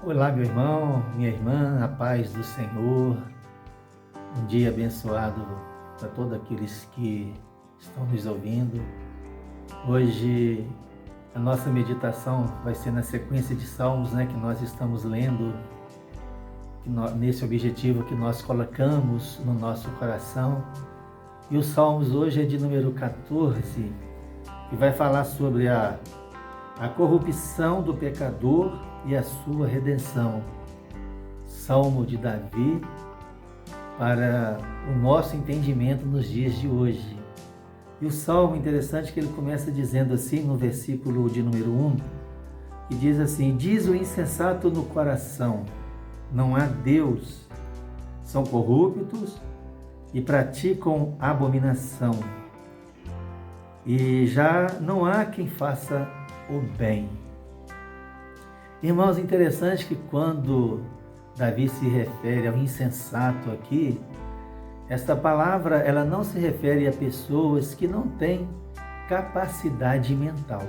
Olá, meu irmão, minha irmã, a paz do Senhor. Um dia abençoado para todos aqueles que estão nos ouvindo. Hoje a nossa meditação vai ser na sequência de salmos, que nós estamos lendo, nesse objetivo que nós colocamos no nosso coração. E os salmos hoje é de número 14, que vai falar sobre a corrupção do pecador e a sua redenção. Salmo de Davi para o nosso entendimento nos dias de hoje. E o salmo interessante que ele começa dizendo assim, no versículo de número 1, que diz assim: diz o insensato no coração, não há Deus, são corruptos e praticam abominação, e já não há quem faça o bem. Irmãos, interessante que quando Davi se refere ao insensato aqui, esta palavra ela não se refere a pessoas que não têm capacidade mental,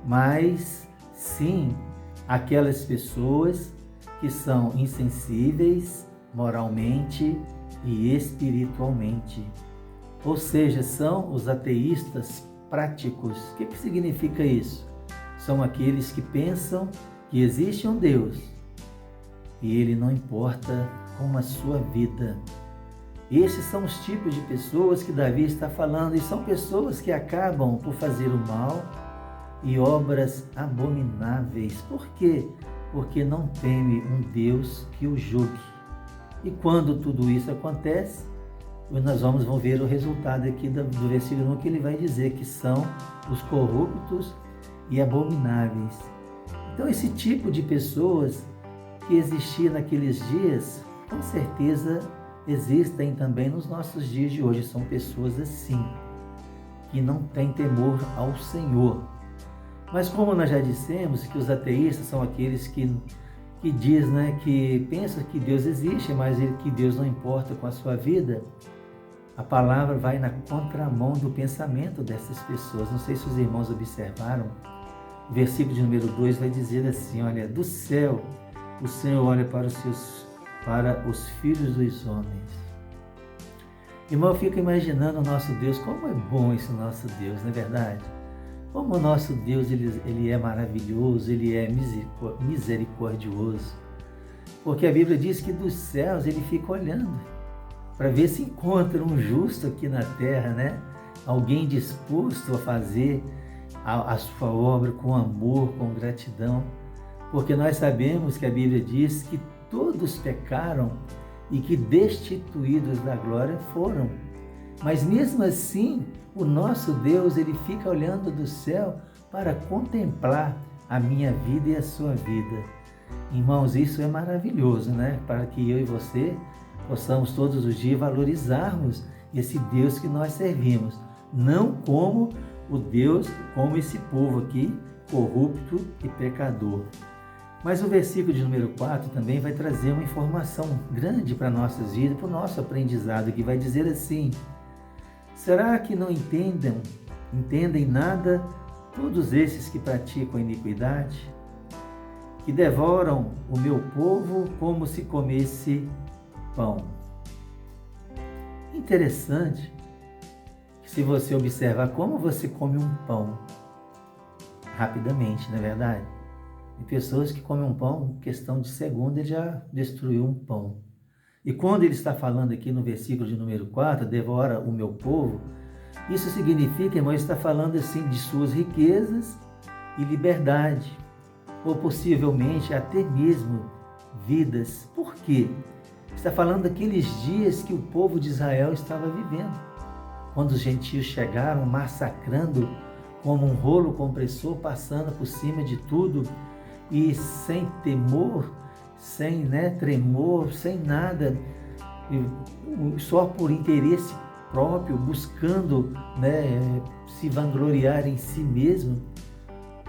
mas sim aquelas pessoas que são insensíveis moralmente e espiritualmente. Ou seja, são os ateístas práticos. O que significa isso? São aqueles que pensam que existe um Deus e Ele não importa com a sua vida. Esses são os tipos de pessoas que Davi está falando, e são pessoas que acabam por fazer o mal e obras abomináveis. Por quê? Porque não teme um Deus que o julgue. E quando tudo isso acontece, nós vamos ver o resultado aqui do versículo 1, que ele vai dizer que são os corruptos e abomináveis. Então, esse tipo de pessoas que existia naqueles dias, com certeza existem também nos nossos dias de hoje. São pessoas assim, que não têm temor ao Senhor. Mas como nós já dissemos, que os ateístas são aqueles que diz, que pensam que Deus existe, mas que Deus não importa com a sua vida. A palavra vai na contramão do pensamento dessas pessoas. Não sei se os irmãos observaram. O versículo de número 2 vai dizer assim: olha, do céu o Senhor olha para os filhos dos homens. Irmão, eu fico imaginando o nosso Deus, como é bom esse nosso Deus, não é verdade? Como o nosso Deus, ele é maravilhoso, ele é misericordioso. Porque a Bíblia diz que dos céus ele fica olhando para ver se encontra um justo aqui na terra, Alguém disposto a fazer a sua obra com amor, com gratidão. Porque nós sabemos que a Bíblia diz que todos pecaram e que destituídos da glória foram. Mas mesmo assim, o nosso Deus, ele fica olhando do céu para contemplar a minha vida e a sua vida. Irmãos, isso é maravilhoso, Para que eu e você possamos todos os dias valorizarmos esse Deus que nós servimos. Não como o Deus, como esse povo aqui, corrupto e pecador. Mas o versículo de número 4 também vai trazer uma informação grande para nossas vidas, para o nosso aprendizado, que vai dizer assim: será que não entendem nada todos esses que praticam iniquidade, que devoram o meu povo como se comesse pão? Interessante que, se você observar como você come um pão rapidamente, não é verdade? Tem pessoas que comem um pão, em questão de segundo, ele já destruiu um pão. E quando ele está falando aqui no versículo de número 4, devora o meu povo, isso significa, irmão, ele está falando assim de suas riquezas e liberdade, ou possivelmente até mesmo vidas. Por quê? Está falando daqueles dias que o povo de Israel estava vivendo, quando os gentios chegaram massacrando como um rolo compressor, passando por cima de tudo, e sem temor, sem tremor, sem nada, só por interesse próprio, buscando se vangloriar em si mesmo.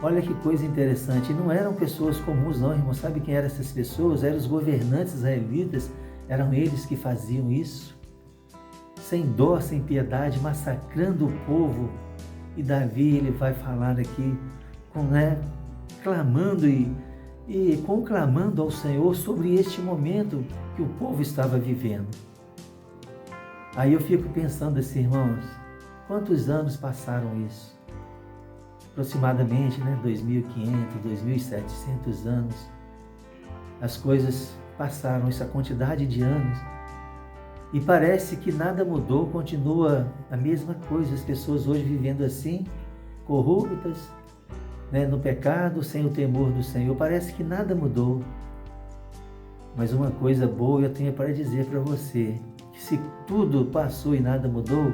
Olha que coisa interessante. Não eram pessoas comuns, não, irmão. Sabe quem eram essas pessoas? Eram os governantes israelitas. Eram eles que faziam isso, sem dó, sem piedade, massacrando o povo. E Davi, ele vai falar aqui, clamando e conclamando ao Senhor sobre este momento que o povo estava vivendo. Aí eu fico pensando assim, irmãos, quantos anos passaram isso? Aproximadamente, 2.500, 2.700 anos. As coisas passaram essa quantidade de anos e parece que nada mudou, continua a mesma coisa. As pessoas hoje vivendo assim, corruptas, no pecado, sem o temor do Senhor. Parece que nada mudou. Mas uma coisa boa eu tenho para dizer para você, que se tudo passou e nada mudou,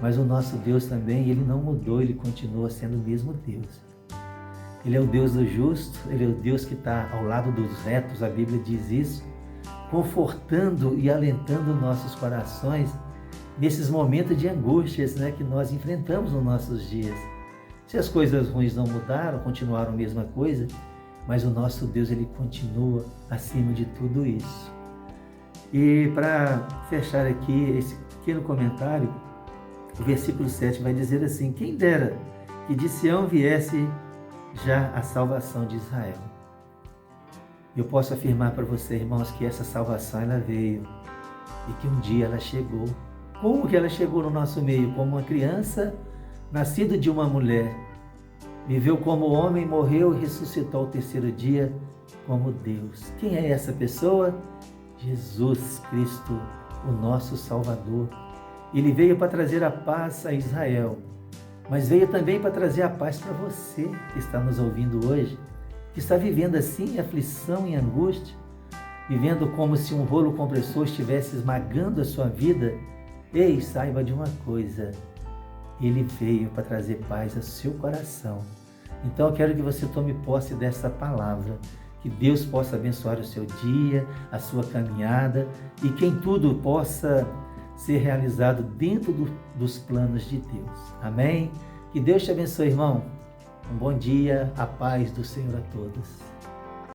mas o nosso Deus também, Ele não mudou, Ele continua sendo o mesmo Deus. Ele é o Deus do justo, Ele é o Deus que está ao lado dos retos, a Bíblia diz isso, confortando e alentando nossos corações nesses momentos de angústias que nós enfrentamos nos nossos dias. Se as coisas ruins não mudaram, continuaram a mesma coisa, mas o nosso Deus, Ele continua acima de tudo isso. E para fechar aqui esse pequeno comentário, o versículo 7 vai dizer assim: quem dera que de Sião viesse já a salvação de Israel. Eu posso afirmar para você, irmãos, que essa salvação ela veio e que um dia ela chegou. Como que ela chegou no nosso meio? Como uma criança nascida de uma mulher, viveu como homem, morreu e ressuscitou ao terceiro dia como Deus. Quem é essa pessoa? Jesus Cristo, o nosso Salvador. Ele veio para trazer a paz a Israel, mas veio também para trazer a paz para você que está nos ouvindo hoje, que está vivendo assim em aflição e angústia, vivendo como se um rolo compressor estivesse esmagando a sua vida. Ei, saiba de uma coisa, Ele veio para trazer paz ao seu coração. Então eu quero que você tome posse dessa palavra, que Deus possa abençoar o seu dia, a sua caminhada e que em tudo possa ser realizado dentro dos planos de Deus. Amém? Que Deus te abençoe, irmão. Um bom dia, a paz do Senhor a todos.